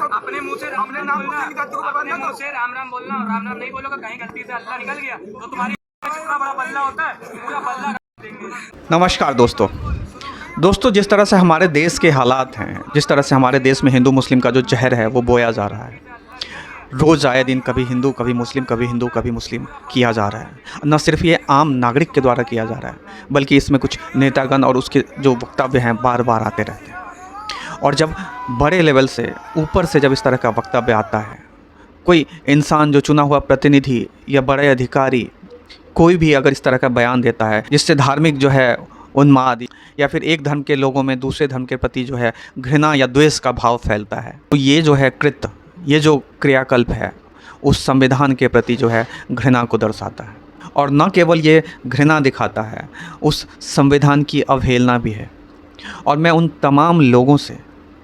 अपने मुंह से राम नाम बोलना, अपने मुंह से राम नाम बोलना और राम नाम नहीं बोलोगे कहीं गलती से अल्लाह निकल गया तो तुम्हारी कितना बड़ा बल्ला होता है, पूरा बल्ला देंगे। नमस्कार दोस्तों, जिस तरह से हमारे देश के हालात हैं, जिस तरह से हमारे देश में हिंदू मुस्लिम का जो जहर है वो बोया जा रहा है, रोज़ आए दिन कभी हिंदू कभी मुस्लिम, कभी हिंदू कभी मुस्लिम किया जा रहा है। न सिर्फ ये आम नागरिक के द्वारा किया जा रहा है, बल्कि इसमें कुछ नेतागण और उसके जो वक्तव्य हैं बार बार आते रहते हैं। और जब बड़े लेवल से ऊपर से जब इस तरह का वक्तव्य आता है, कोई इंसान जो चुना हुआ प्रतिनिधि या बड़े अधिकारी कोई भी अगर इस तरह का बयान देता है जिससे धार्मिक जो है उन्माद या फिर एक धर्म के लोगों में दूसरे धर्म के प्रति जो है घृणा या द्वेष का भाव फैलता है, तो ये जो है कृत्य, ये जो क्रियाकल्प है उस संविधान के प्रति जो है घृणा को दर्शाता है। और न केवल ये घृणा दिखाता है, उस संविधान की अवहेलना भी है। और मैं उन तमाम लोगों से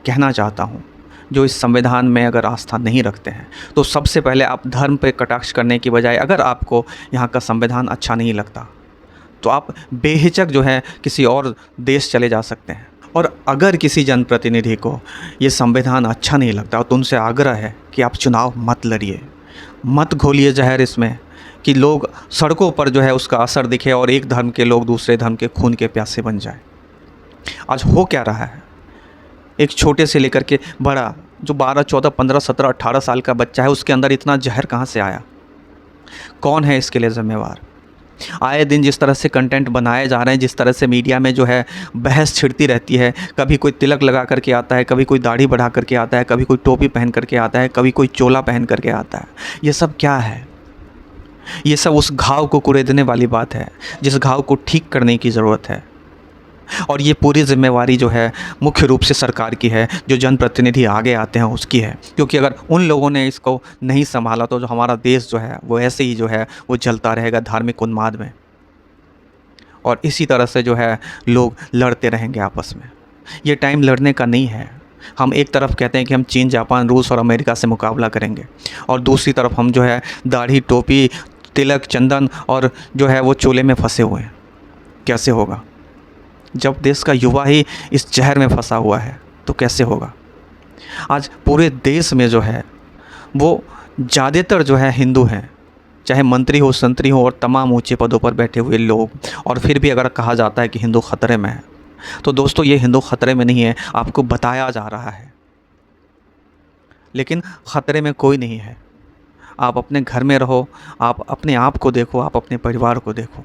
कहना चाहता हूँ जो इस संविधान में अगर आस्था नहीं रखते हैं, तो सबसे पहले आप धर्म पे कटाक्ष करने की बजाय अगर आपको यहाँ का संविधान अच्छा नहीं लगता तो आप बेहिचक जो है किसी और देश चले जा सकते हैं। और अगर किसी जनप्रतिनिधि को ये संविधान अच्छा नहीं लगता तो उनसे आग्रह है कि आप चुनाव मत लड़िए, मत घोलिए जहर इसमें कि लोग सड़कों पर जो है उसका असर दिखे और एक धर्म के लोग दूसरे धर्म के खून के प्यासे बन जाए। आज हो क्या रहा है, एक छोटे से लेकर के बड़ा जो 12, 14, 15, 17, 18 साल का बच्चा है, उसके अंदर इतना जहर कहाँ से आया? कौन है इसके लिए जिम्मेवार? आए दिन जिस तरह से कंटेंट बनाए जा रहे हैं, जिस तरह से मीडिया में जो है बहस छिड़ती रहती है, कभी कोई तिलक लगा करके आता है, कभी कोई दाढ़ी बढ़ा करके आता है, कभी कोई टोपी पहन करके आता है, कभी कोई चोला पहन करके आता है। ये सब क्या है? ये सब उस घाव को कुरेदने वाली बात है जिस घाव को ठीक करने की ज़रूरत है। और ये पूरी जिम्मेवारी जो है मुख्य रूप से सरकार की है, जो जनप्रतिनिधि आगे आते हैं उसकी है। क्योंकि अगर उन लोगों ने इसको नहीं संभाला तो जो हमारा देश जो है वो ऐसे ही जो है वो जलता रहेगा धार्मिक उन्माद में, और इसी तरह से जो है लोग लड़ते रहेंगे आपस में। ये टाइम लड़ने का नहीं है। हम एक तरफ कहते हैं कि हम चीन, जापान, रूस और अमेरिका से मुकाबला करेंगे, और दूसरी तरफ हम जो है दाढ़ी, टोपी, तिलक, चंदन और जो है वो चोले में फंसे हुए हैं। कैसे होगा? जब देश का युवा ही इस जहर में फंसा हुआ है तो कैसे होगा? आज पूरे देश में जो है वो ज़्यादातर जो है हिंदू हैं, चाहे मंत्री हो, संतरी हो और तमाम ऊंचे पदों पर बैठे हुए लोग। और फिर भी अगर कहा जाता है कि हिंदू खतरे में है, तो दोस्तों ये हिंदू खतरे में नहीं है, आपको बताया जा रहा है। लेकिन ख़तरे में कोई नहीं है। आप अपने घर में रहो, आप अपने आप को देखो, आप अपने परिवार को देखो।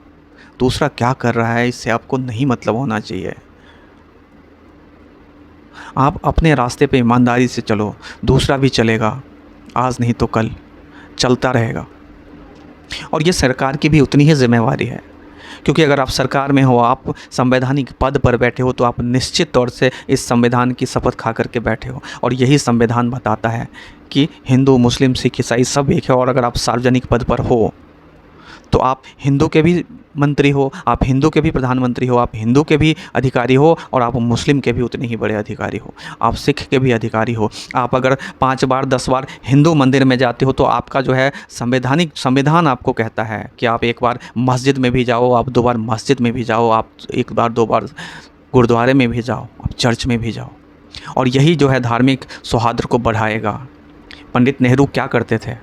दूसरा क्या कर रहा है इससे आपको नहीं मतलब होना चाहिए। आप अपने रास्ते पे ईमानदारी से चलो, दूसरा भी चलेगा, आज नहीं तो कल चलता रहेगा। और ये सरकार की भी उतनी ही जिम्मेवारी है, क्योंकि अगर आप सरकार में हो, आप संवैधानिक पद पर बैठे हो, तो आप निश्चित तौर से इस संविधान की शपथ खा करके बैठे हो। और यही संविधान बताता है कि हिंदू, मुस्लिम, सिख, ईसाई सब एक है। और अगर आप सार्वजनिक पद पर हो तो आप हिंदू के भी मंत्री हो, आप हिंदू के भी प्रधानमंत्री हो, आप हिंदू के भी अधिकारी हो, और आप मुस्लिम के भी उतने ही बड़े अधिकारी हो, आप सिख के भी अधिकारी हो। आप अगर 5 बार 10 बार हिंदू मंदिर में जाते हो तो आपका जो है संविधान आपको कहता है कि आप एक बार मस्जिद में भी जाओ, आप 2 बार मस्जिद में भी जाओ, आप 1 बार 2 बार गुरुद्वारे में भी जाओ, आप चर्च में भी जाओ। और यही जो है धार्मिक सौहार्द को बढ़ाएगा। पंडित नेहरू क्या करते थे?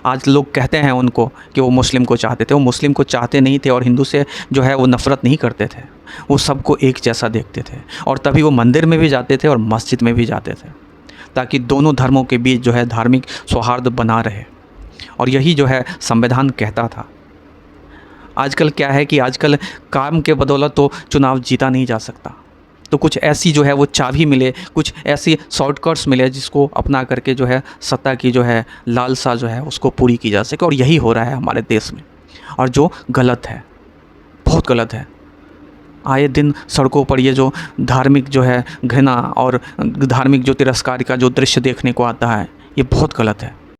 आज लोग कहते हैं उनको कि वो मुस्लिम को चाहते थे। वो मुस्लिम को चाहते नहीं थे और हिंदू से जो है वो नफ़रत नहीं करते थे। वो सबको एक जैसा देखते थे, और तभी वो मंदिर में भी जाते थे और मस्जिद में भी जाते थे, ताकि दोनों धर्मों के बीच जो है धार्मिक सौहार्द बना रहे। और यही जो है संविधान कहता था। आजकल क्या है कि आजकल काम के बदौलत तो चुनाव जीता नहीं जा सकता, तो कुछ ऐसी जो है वो चाबी मिले, कुछ ऐसी शॉर्टकट्स मिले जिसको अपना करके जो है सत्ता की जो है लालसा जो है उसको पूरी की जा सके। और यही हो रहा है हमारे देश में, और जो गलत है, बहुत गलत है। आए दिन सड़कों पर ये जो धार्मिक जो है घृणा और धार्मिक जो तिरस्कार का जो दृश्य देखने को आता है, ये बहुत गलत है।